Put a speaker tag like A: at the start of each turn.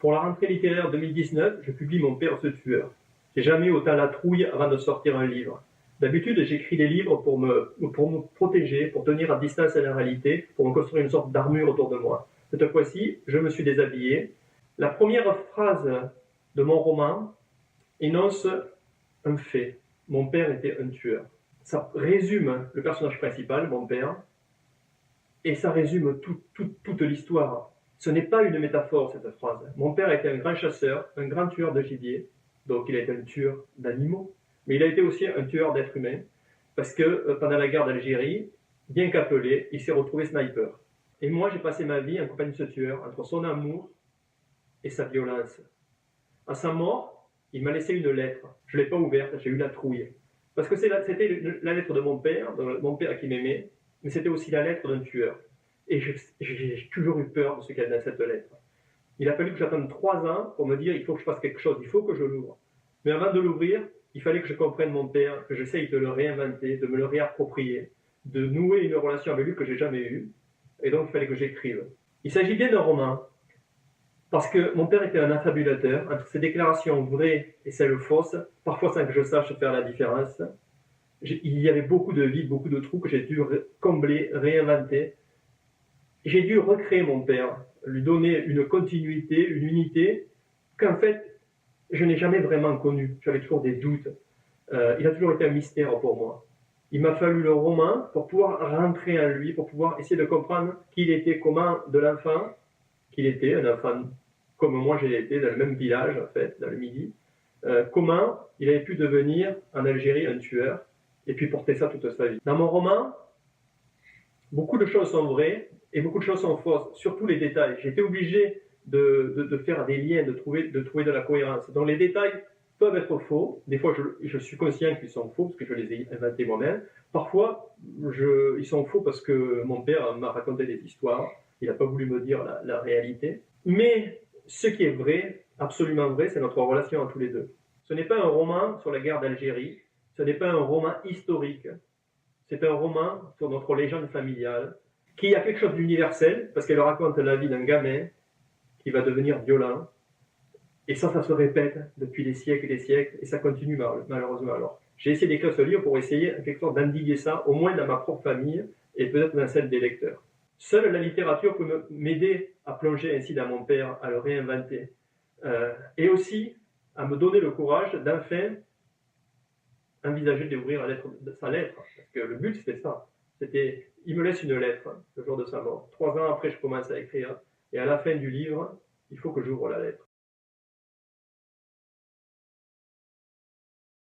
A: Pour la rentrée littéraire 2019, je publie Mon père ce tueur. J'ai jamais eu autant la trouille avant de sortir un livre. D'habitude, j'écris des livres pour me protéger, pour tenir à distance à la réalité, pour me construire une sorte d'armure autour de moi. Cette fois-ci, je me suis déshabillé. La première phrase de mon roman énonce un fait. Mon père était un tueur. Ça résume le personnage principal, mon père, et ça résume toute l'histoire. Ce n'est pas une métaphore, cette phrase. Mon père était un grand chasseur, un grand tueur de gibier, donc il a été un tueur d'animaux, mais il a été aussi un tueur d'êtres humains, parce que pendant la guerre d'Algérie, bien qu'appelé, il s'est retrouvé sniper. Et moi, j'ai passé ma vie en compagnie de ce tueur, entre son amour et sa violence. À sa mort, il m'a laissé une lettre. Je ne l'ai pas ouverte, j'ai eu la trouille. Parce que c'était la lettre de mon père qui m'aimait, mais c'était aussi la lettre d'un tueur. Et j'ai toujours eu peur de ce qu'il y a dans cette lettre. Il a fallu que j'attende 3 ans pour me dire il faut que je fasse quelque chose, il faut que je l'ouvre. Mais avant de l'ouvrir, il fallait que je comprenne mon père, que j'essaye de le réinventer, de me le réapproprier, de nouer une relation avec lui que j'ai jamais eue. Et donc il fallait que j'écrive. Il s'agit bien d'un roman, parce que mon père était un affabulateur, entre ses déclarations vraies et celles fausses, parfois sans que je sache faire la différence. Il y avait beaucoup de vides, beaucoup de trous que j'ai dû combler, réinventer. J'ai dû recréer mon père, lui donner une continuité, une unité, qu'en fait, je n'ai jamais vraiment connu. J'avais toujours des doutes. Il a toujours été un mystère pour moi. Il m'a fallu le roman pour pouvoir rentrer en lui, pour pouvoir essayer de comprendre qui il était, comment de l'enfant qu'il était, un enfant comme moi j'ai été, dans le même village en fait, dans le Midi, comment il avait pu devenir en Algérie un tueur, et puis porter ça toute sa vie. Dans mon roman, beaucoup de choses sont vraies, et beaucoup de choses sont fausses, surtout les détails. J'ai été obligé de faire des liens, de trouver de la cohérence. Donc les détails peuvent être faux. Des fois, je suis conscient qu'ils sont faux parce que je les ai inventés moi-même. Parfois, ils sont faux parce que mon père m'a raconté des histoires. Il n'a pas voulu me dire la réalité. Mais ce qui est vrai, absolument vrai, c'est notre relation entre tous les deux. Ce n'est pas un roman sur la guerre d'Algérie. Ce n'est pas un roman historique. C'est un roman sur notre légende familiale qui a quelque chose d'universel parce qu'elle raconte la vie d'un gamin qui va devenir violent. Et ça se répète depuis des siècles et des siècles, et ça continue malheureusement. Alors, j'ai essayé d'écrire ce livre pour essayer quelque sorte d'endiguer ça, au moins dans ma propre famille, et peut-être dans celle des lecteurs. Seule la littérature peut m'aider à plonger ainsi dans mon père, à le réinventer, et aussi à me donner le courage d'enfin envisager d'ouvrir sa lettre, parce que le but c'était ça. C'était, il me laisse une lettre le jour de sa mort. 3 ans après, je commence à écrire, et à la fin du livre, il faut que j'ouvre la lettre.